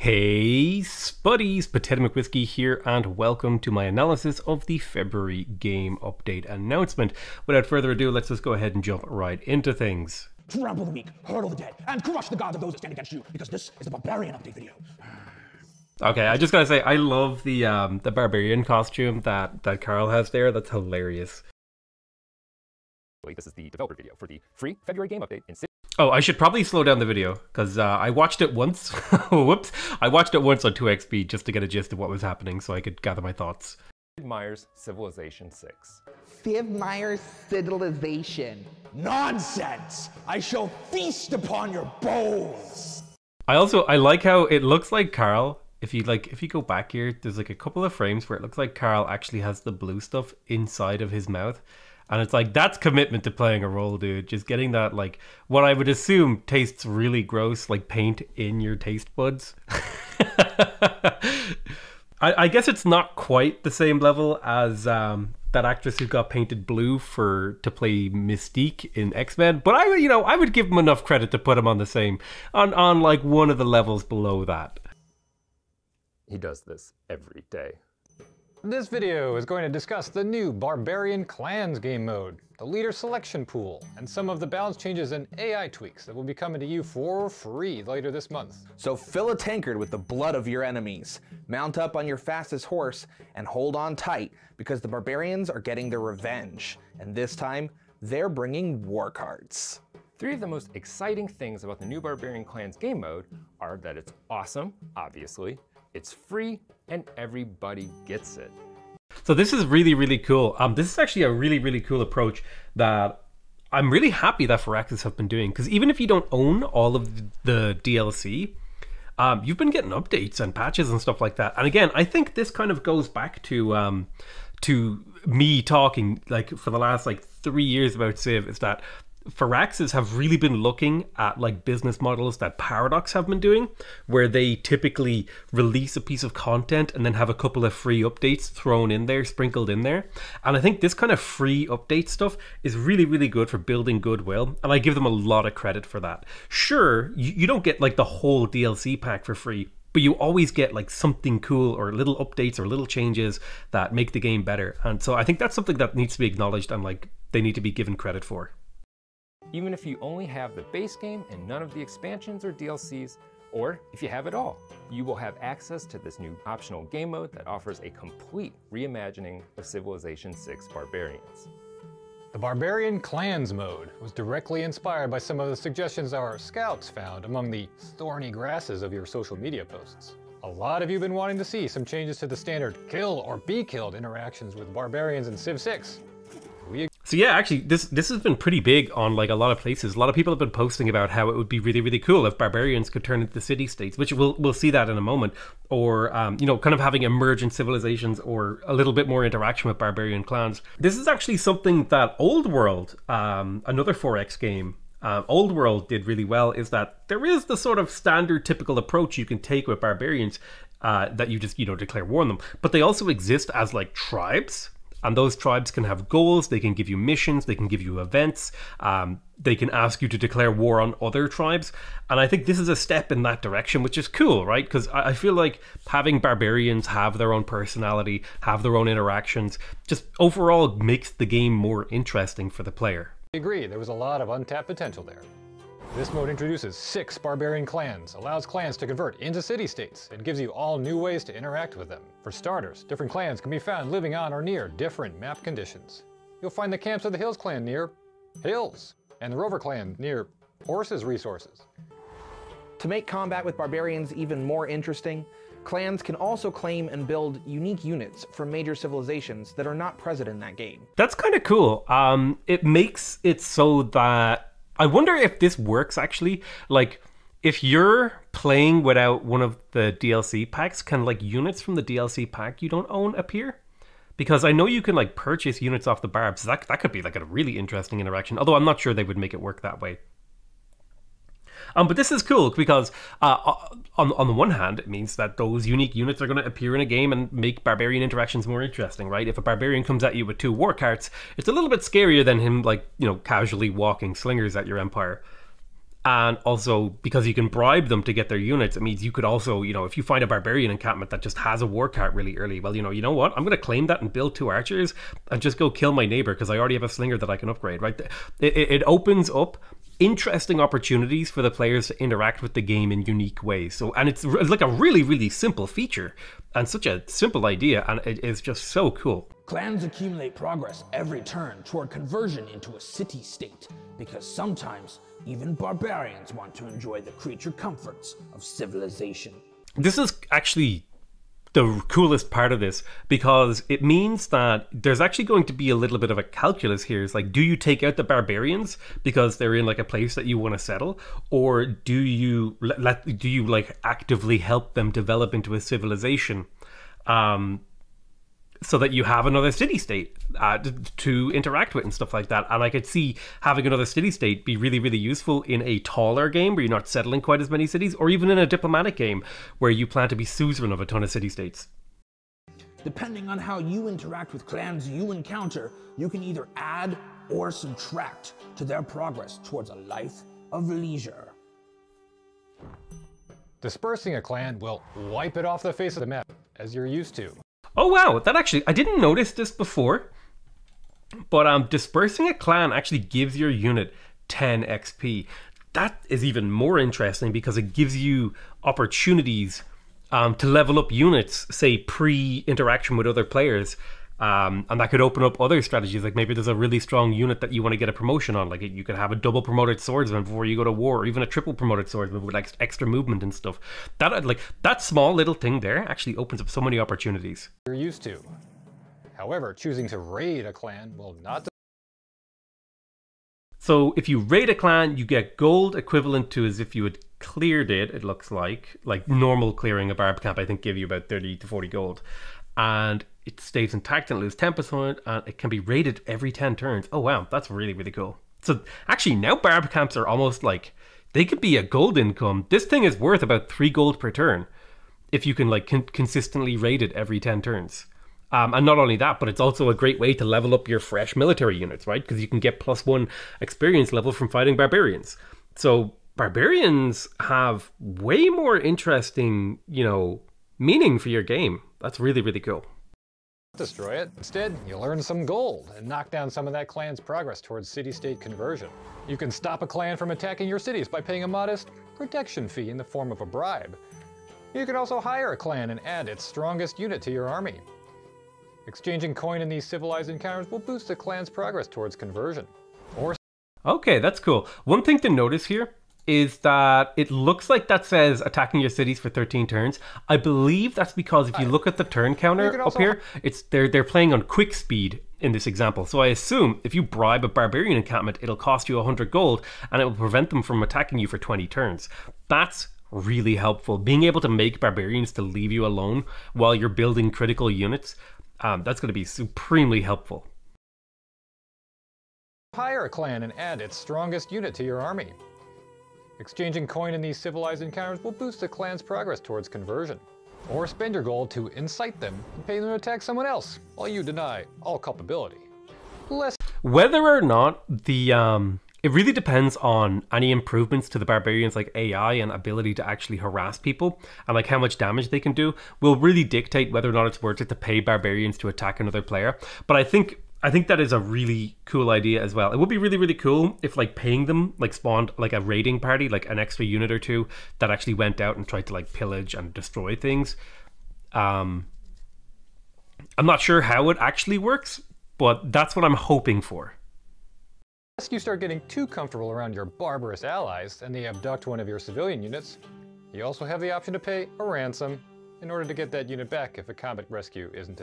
Hey Spuddies, Potato McWhiskey here, and welcome to my analysis of the February game update announcement. Without further ado, let's just go ahead and jump right into things. Trample the weak, hurdle the dead, and crush the gods of those that stand against you, because this is the Barbarian update video. Okay, I just gotta say, I love the Barbarian costume that Carl has there. That's hilarious. This is the developer video for the free February game update in Oh, I should probably slow down the video, because I watched it once. Whoops. I watched it once on 2x speed just to get a gist of what was happening so I could gather my thoughts. Sid Meier's Civilization 6. Sid Meier's Civilization. Nonsense! I shall feast upon your bones! I like how it looks like Carl. If you go back here, there's like a couple of frames where it looks like Carl actually has the blue stuff inside of his mouth. And it's like, that's commitment to playing a role, dude. Just getting that, like, what I would assume tastes really gross, like paint in your taste buds. I guess it's not quite the same level as that actress who got painted blue to play Mystique in X-Men. But I would give him enough credit to put him on the same, on like one of the levels below that. He does this every day. This video is going to discuss the new Barbarian Clans game mode, the leader selection pool, and some of the balance changes and AI tweaks that will be coming to you for free later this month. So fill a tankard with the blood of your enemies, mount up on your fastest horse, and hold on tight, because the Barbarians are getting their revenge, and this time, they're bringing war cards. Three of the most exciting things about the new Barbarian Clans game mode are that it's awesome, obviously, it's free, and everybody gets it. So this is really, really cool. This is actually a really, really cool approach that I'm really happy that Firaxis have been doing, because even if you don't own all of the DLC, you've been getting updates and patches and stuff like that. And again, I think this kind of goes back to me talking like for the last like 3 years about Civ, is that Firaxis have really been looking at like business models that Paradox have been doing, where they typically release a piece of content and then have a couple of free updates thrown in there, sprinkled in there. And I think this kind of free update stuff is really, really good for building goodwill, and I give them a lot of credit for that. Sure, you don't get like the whole DLC pack for free, but you always get like something cool or little updates or little changes that make the game better. And so I think that's something that needs to be acknowledged and like they need to be given credit for. Even if you only have the base game and none of the expansions or DLCs, or if you have it all, you will have access to this new optional game mode that offers a complete reimagining of Civilization 6 Barbarians. The Barbarian Clans mode was directly inspired by some of the suggestions our scouts found among the thorny grasses of your social media posts. A lot of you have been wanting to see some changes to the standard kill or be killed interactions with Barbarians in Civ 6. So yeah, actually, this has been pretty big on like a lot of places. A lot of people have been posting about how it would be really, really cool if Barbarians could turn into city-states, which we'll see that in a moment. Or, kind of having emergent civilizations or a little bit more interaction with Barbarian clans. This is actually something that Old World, another 4X game, Old World did really well, is that there is the sort of standard typical approach you can take with Barbarians that you just, declare war on them. But they also exist as like tribes. And those tribes can have goals, they can give you missions, they can give you events, they can ask you to declare war on other tribes. And I think this is a step in that direction, which is cool, right? Because I feel like having Barbarians have their own personality, have their own interactions, just overall makes the game more interesting for the player. I agree, there was a lot of untapped potential there. This mode introduces 6 Barbarian clans, allows clans to convert into city-states, and gives you all new ways to interact with them. For starters, different clans can be found living on or near different map conditions. You'll find the Camps of the Hills clan near hills, and the Rover clan near horses resources. To make combat with Barbarians even more interesting, clans can also claim and build unique units from major civilizations that are not present in that game. That's kind of cool. It makes it so that I wonder if this works actually. Like, if you're playing without one of the DLC packs, can like units from the DLC pack you don't own appear? Because I know you can like purchase units off the barbs. So that could be like a really interesting interaction. Although I'm not sure they would make it work that way. But this is cool because on the one hand, it means that those unique units are going to appear in a game and make Barbarian interactions more interesting, right? If a Barbarian comes at you with 2 war carts, it's a little bit scarier than him, like, casually walking slingers at your empire. And also, because you can bribe them to get their units, it means you could also, if you find a barbarian encampment that just has a war cart really early, well, you know what? I'm going to claim that and build 2 archers and just go kill my neighbor because I already have a slinger that I can upgrade, right? It opens up interesting opportunities for the players to interact with the game in unique ways. So, and it's like a really, really simple feature and such a simple idea, and it is just so cool. Clans accumulate progress every turn toward conversion into a city-state, because sometimes even barbarians want to enjoy the creature comforts of civilization. This is actually the coolest part of this, because it means that there's actually going to be a little bit of a calculus here. It's like, do you take out the barbarians because they're in like a place that you want to settle, or do you like actively help them develop into a civilization, so that you have another city-state to interact with and stuff like that. And I could see having another city-state be really, really useful in a taller game where you're not settling quite as many cities, or even in a diplomatic game where you plan to be suzerain of a ton of city-states. Depending on how you interact with clans you encounter, you can either add or subtract to their progress towards a life of leisure. Dispersing a clan will wipe it off the face of the map, as you're used to. Oh wow, that actually, I didn't notice this before, but dispersing a clan actually gives your unit 10 XP. That is even more interesting because it gives you opportunities to level up units, say pre-interaction with other players, and that could open up other strategies. Like maybe there's a really strong unit that you want to get a promotion on, like you could have a double promoted swordsman before you go to war, or even a triple promoted swordsman with like extra movement and stuff. That small little thing there actually opens up so many opportunities. You're used to. However, choosing to raid a clan will not. So if you raid a clan, you get gold equivalent to as if you had cleared it. It looks like normal clearing a barb camp, I think, give you about 30 to 40 gold. And it stays intact and loses 10%, and it can be raided every 10 turns. Oh wow, that's really, really cool. So actually now barb camps are almost like, they could be a gold income. This thing is worth about 3 gold per turn if you can consistently raid it every 10 turns. And not only that, but it's also a great way to level up your fresh military units, right? Because you can get +1 experience level from fighting barbarians. So barbarians have way more interesting, meaning for your game. That's really, really cool. Destroy it. Instead, you learn some gold and knock down some of that clan's progress towards city-state conversion. You can stop a clan from attacking your cities by paying a modest protection fee in the form of a bribe. You can also hire a clan and add its strongest unit to your army. Exchanging coin in these civilized encounters will boost the clan's progress towards conversion. Okay, that's cool. One thing to notice here is that it looks like that says attacking your cities for 13 turns. I believe that's because if you look at the turn counter up here, they're playing on quick speed in this example. So I assume if you bribe a barbarian encampment, it'll cost you 100 gold and it will prevent them from attacking you for 20 turns. That's really helpful. Being able to make barbarians to leave you alone while you're building critical units, that's going to be supremely helpful. Hire a clan and add its strongest unit to your army. Exchanging coin in these civilized encounters will boost the clan's progress towards conversion. Or spend your gold to incite them and pay them to attack someone else, while you deny all culpability. Whether or not it really depends on any improvements to the barbarians, like AI and ability to actually harass people, and like how much damage they can do, will really dictate whether or not it's worth it to pay barbarians to attack another player. But I think that is a really cool idea as well. It would be really, really cool if paying them spawned a raiding party, an extra unit or two that actually went out and tried to pillage and destroy things. I'm not sure how it actually works, but that's what I'm hoping for. Unless you start getting too comfortable around your barbarous allies and they abduct one of your civilian units, you also have the option to pay a ransom in order to get that unit back if a combat rescue isn't.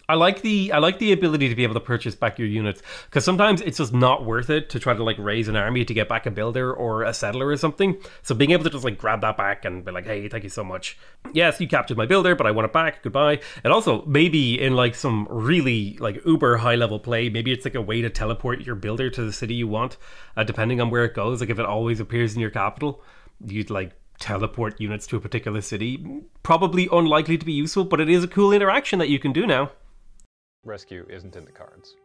I like the ability to be able to purchase back your units, because sometimes it's just not worth it to try to raise an army to get back a builder or a settler or something. So being able to just grab that back and be like, hey, thank you so much. Yes, you captured my builder, but I want it back. Goodbye. And also maybe in some really uber high level play, maybe it's a way to teleport your builder to the city you want, depending on where it goes. If it always appears in your capital, you'd teleport units to a particular city. Probably unlikely to be useful, but it is a cool interaction that you can do now. Rescue isn't in the cards.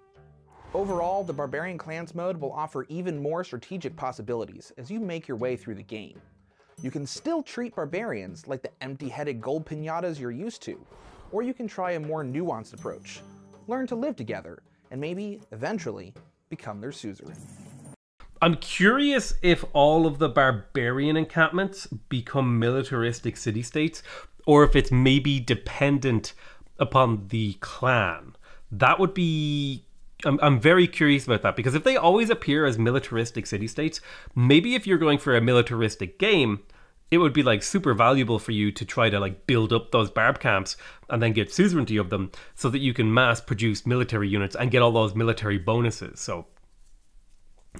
Overall, the Barbarian Clans mode will offer even more strategic possibilities as you make your way through the game. You can still treat barbarians like the empty-headed gold piñatas you're used to, or you can try a more nuanced approach. Learn to live together, and maybe, eventually, become their suzerain. I'm curious if all of the barbarian encampments become militaristic city-states, or if it's maybe dependent upon the clan. That would be... I'm very curious about that, because if they always appear as militaristic city-states, maybe if you're going for a militaristic game, it would be like super valuable for you to try to like build up those barb camps and then get suzerainty of them so that you can mass produce military units and get all those military bonuses. So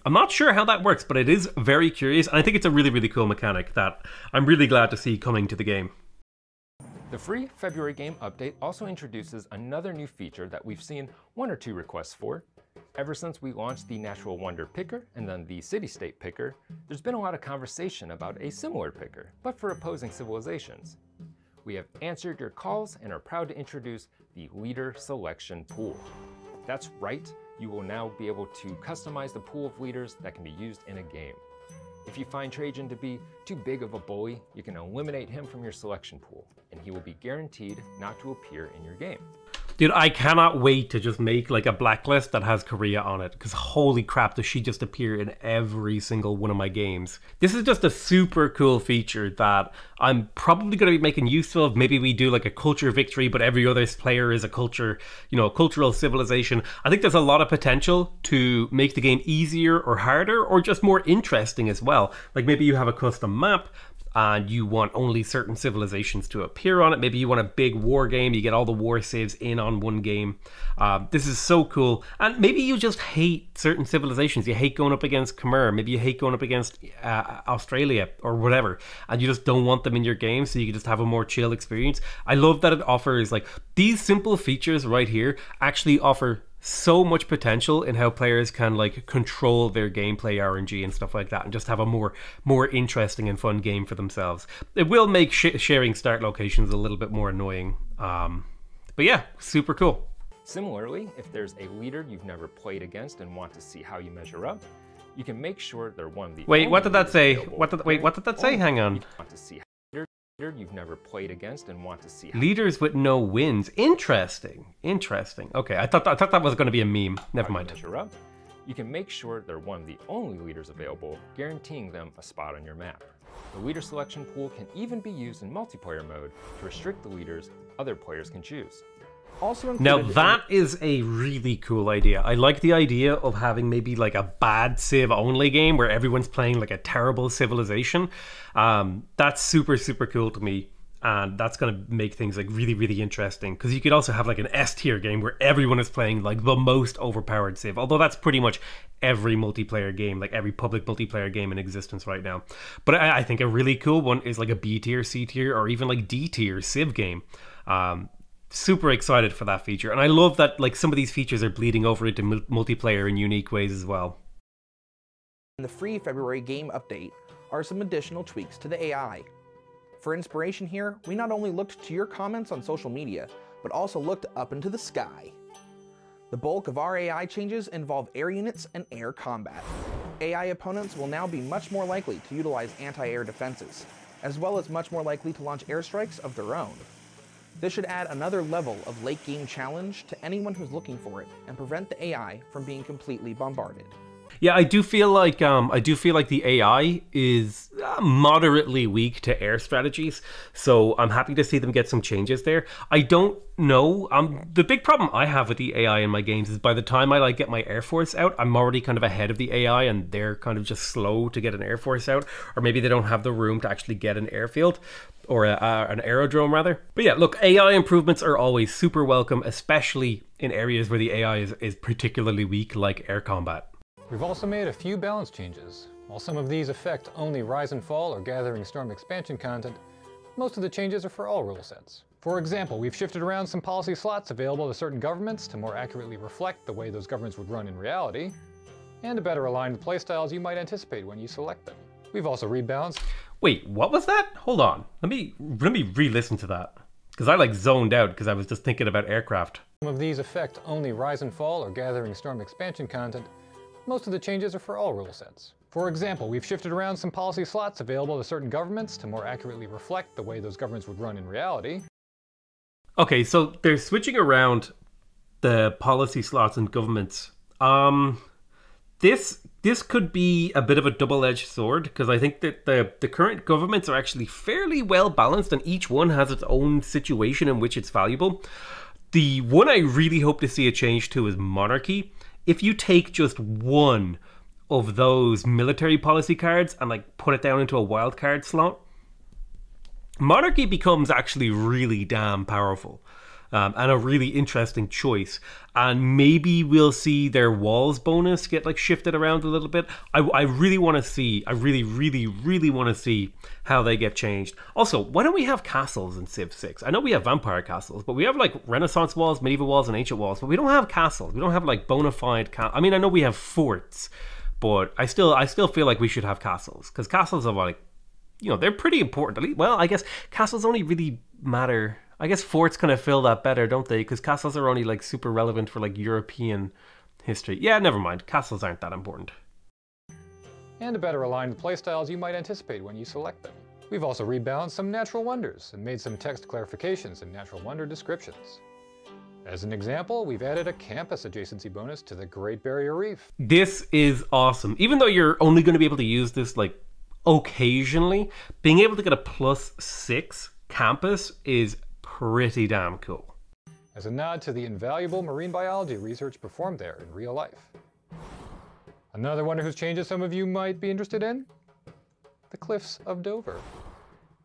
I'm not sure how that works, but it is very curious, and I think it's a really, really cool mechanic that I'm really glad to see coming to the game. The free February game update also introduces another new feature that we've seen 1 or 2 requests for. Ever since we launched the Natural Wonder Picker and then the City State Picker, there's been a lot of conversation about a similar picker, but for opposing civilizations. We have answered your calls and are proud to introduce the Leader Selection Pool. That's right, you will now be able to customize the pool of leaders that can be used in a game. If you find Trajan to be too big of a bully, you can eliminate him from your selection pool, and he will be guaranteed not to appear in your game. Dude, I cannot wait to just make like a blacklist that has Korea on it, because holy crap, does she just appear in every single one of my games. This is just a super cool feature that I'm probably going to be making use of. Maybe we do like a culture victory, but every other player is a culture, you know, a cultural civilization. I think there's a lot of potential to make the game easier or harder, or just more interesting as well. Like maybe you have a custom map and you want only certain civilizations to appear on it. Maybe you want a big war game, you get all the war saves in on one game. This is so cool. And maybe you just hate certain civilizations. You hate going up against Khmer, maybe you hate going up against Australia or whatever, and you just don't want them in your game, so you can just have a more chill experience. I love that it offers, like, these simple features right here actually offer so much potential in how players can like control their gameplay RNG and stuff like that, and just have a more interesting and fun game for themselves. It will make sharing start locations a little bit more annoying, but yeah, super cool. Similarly, if there's a leader you've never played against and want to see how you measure up, you can make sure they're one of the Wait, what did that say? available. What did that say? Hang on. Want to see you've never played against and want to see Leaders with no wins. Interesting. Okay, I thought that was going to be a meme. Never mind. measure up. You can make sure they're one of the only leaders available, guaranteeing them a spot on your map. The leader selection pool can even be used in multiplayer mode to restrict the leaders other players can choose. Also Now that is a really cool idea. I like the idea of having maybe like a bad civ only game where everyone's playing like a terrible civilization. That's super cool to me, and that's going to make things like really interesting, because you could also have like an S tier game where everyone is playing like the most overpowered civ, although that's pretty much every multiplayer game, like every public multiplayer game in existence right now. But I think a really cool one is like a B tier, C tier, or even like D tier civ game. Super excited for that feature, and I love that like some of these features are bleeding over into multiplayer in unique ways as well. In the free February game update are some additional tweaks to the AI. For inspiration here, we not only looked to your comments on social media, but also looked up into the sky. The bulk of our AI changes involve air units and air combat. AI opponents will now be much more likely to utilize anti-air defenses, as well as much more likely to launch airstrikes of their own. This should add another level of late game challenge to anyone who's looking for it, and prevent the AI from being completely bombarded. Yeah, I do feel like the AI is moderately weak to air strategies, so I'm happy to see them get some changes there. I don't know. The big problem I have with the AI in my games is by the time I like get my Air Force out, I'm already kind of ahead of the AI, and they're kind of just slow to get an Air Force out, or maybe they don't have the room to actually get an airfield. Or an aerodrome, rather. But yeah, look, AI improvements are always super welcome, especially in areas where the AI is particularly weak, like air combat. We've also made a few balance changes. While some of these affect only Rise and Fall or Gathering Storm expansion content, most of the changes are for all rule sets. For example, we've shifted around some policy slots available to certain governments to more accurately reflect the way those governments would run in reality, and to better align with playstyles you might anticipate when you select them. We've also rebalanced. Wait, what was that? Hold on. Let me re-listen to that, because I like zoned out because I was just thinking about aircraft. Some of these affect only Rise and Fall or Gathering Storm expansion content. Most of the changes are for all rule sets. For example, we've shifted around some policy slots available to certain governments to more accurately reflect the way those governments would run in reality. Okay, so they're switching around the policy slots and governments. This could be a bit of a double-edged sword, because I think that the current governments are actually fairly well balanced, and each one has its own situation in which it's valuable. The one I really hope to see a change to is monarchy. If you take just one of those military policy cards and like put it down into a wild card slot, monarchy becomes actually really damn powerful. And a really interesting choice. And maybe we'll see their walls bonus get like shifted around a little bit. I really want to see, I really want to see how they get changed. Also, why don't we have castles in Civ 6? I know we have vampire castles, but we have like Renaissance walls, medieval walls, and ancient walls, but we don't have castles. We don't have like bona fide I mean, I know we have forts, but I still feel like we should have castles, because castles are like, you know, they're pretty important. Well, I guess castles only really matter. I guess forts kind of fill that better, don't they? Because castles are only like super relevant for like European history. Yeah, never mind. Castles aren't that important. And to better align with playstyles you might anticipate when you select them. We've also rebalanced some natural wonders and made some text clarifications in natural wonder descriptions. As an example, we've added a campus adjacency bonus to the Great Barrier Reef. This is awesome. Even though you're only going to be able to use this like occasionally, being able to get a +6 campus is pretty damn cool. As a nod to the invaluable marine biology research performed there in real life. Another wonder whose changes some of you might be interested in? The Cliffs of Dover.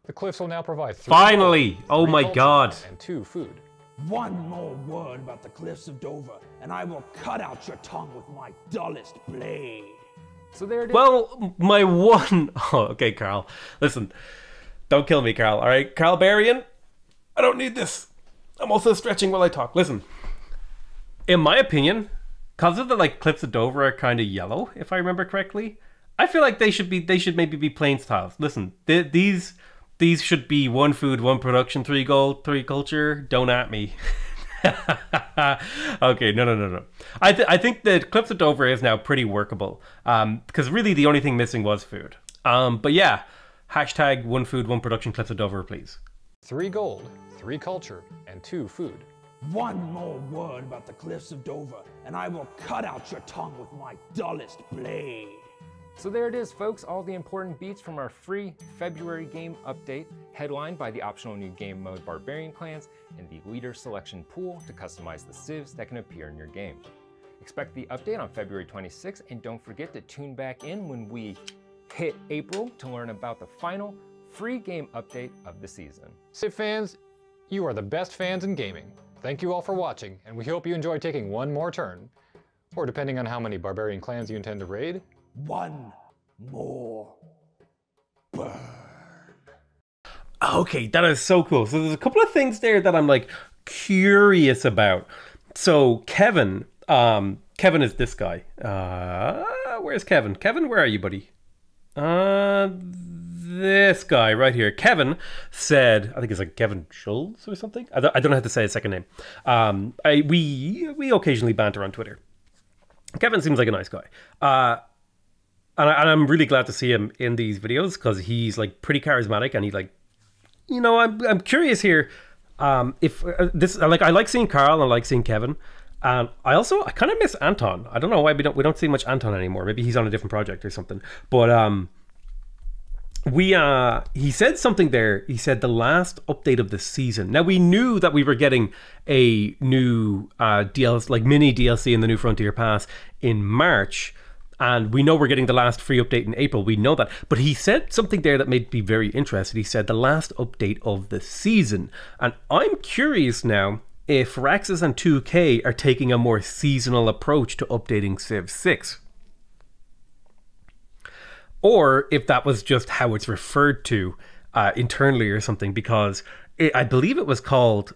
The cliffs will now provide 3 Finally! Oh my god. And 2 food. One more word about the cliffs of Dover, and I will cut out your tongue with my dullest blade. So there it is. Well, my one... Oh, okay, Carl. Listen, don't kill me, Carl. All right, Carl Barbarian, I don't need this. I'm also stretching while I talk. Listen, in my opinion, because of the like cliffs of Dover are kind of yellow, if I remember correctly, I feel like they should maybe be plain styles. Listen, these should be 1 food, 1 production, 3 gold, 3 culture. Don't at me. Okay, no. I think the cliffs of Dover is now pretty workable. Because really the only thing missing was food. But yeah, hashtag 1 food, 1 production, cliffs of Dover, please. 3 gold, 3 culture, and 2 food. One more word about the cliffs of Dover, and I will cut out your tongue with my dullest blade. So there it is, folks, all the important beats from our free February game update, headlined by the optional new game mode Barbarian clans and the leader selection pool to customize the civs that can appear in your game. Expect the update on February 26th, and don't forget to tune back in when we hit April to learn about the final free game update of the season. Civ fans, you are the best fans in gaming. Thank you all for watching, and we hope you enjoy taking one more turn. Or depending on how many barbarian clans you intend to raid, One more burn. Okay, that is so cool. So there's a couple of things there that I'm like curious about. So Kevin is this guy. Where's Kevin? Kevin, where are you, buddy? This guy right here. Kevin said, I think it's like Kevin Schultz or something. I don't know how to say his second name. We occasionally banter on Twitter. Kevin seems like a nice guy. And I'm really glad to see him in these videos, because he's like pretty charismatic, and he like, you know, I'm curious here. If this, like, I like seeing Carl and I like seeing Kevin. I kind of miss Anton. I don't know why we don't see much Anton anymore. Maybe he's on a different project or something. But he said something there. He said the last update of the season. Now, we knew that we were getting a new DLC, like mini DLC in the New Frontier Pass in March, and we know we're getting the last free update in April. We know that. But he said something there that made me very interested. He said the last update of the season. And I'm curious now if Firaxis and 2K are taking a more seasonal approach to updating Civ 6. Or if that was just how it's referred to internally or something, because I believe it was called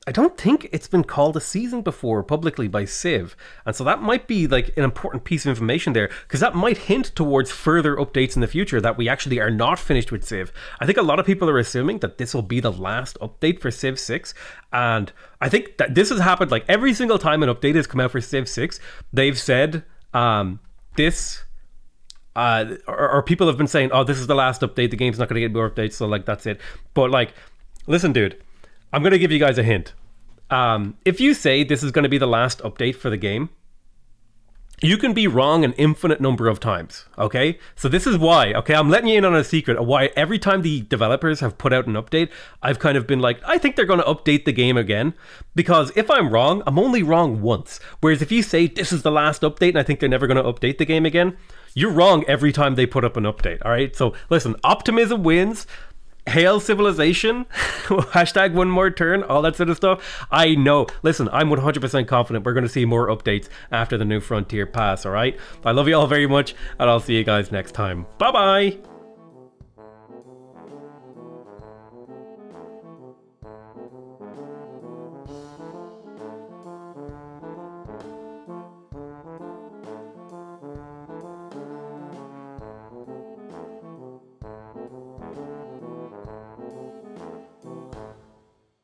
I don't think it's been called a season before publicly by Civ. And so that might be like an important piece of information there, because that might hint towards further updates in the future, that we actually are not finished with Civ. I think a lot of people are assuming that this will be the last update for Civ 6. And I think that this has happened like every single time an update has come out for Civ 6. They've said this... or people have been saying, oh, this is the last update, the game's not going to get more updates, so like that's it. But like, listen dude, I'm going to give you guys a hint. If you say this is going to be the last update for the game, you can be wrong an infinite number of times, okay? So this is why, okay, I'm letting you in on a secret of why every time the developers have put out an update, I've kind of been like, I think they're going to update the game again. Because if I'm wrong, I'm only wrong once. Whereas if you say this is the last update and I think they're never going to update the game again, you're wrong every time they put up an update, all right? So listen, optimism wins. Hail Civilization, hashtag one more turn, all that sort of stuff. I know. Listen, I'm 100% confident we're going to see more updates after the New Frontier pass, all right? I love you all very much, and I'll see you guys next time. Bye-bye!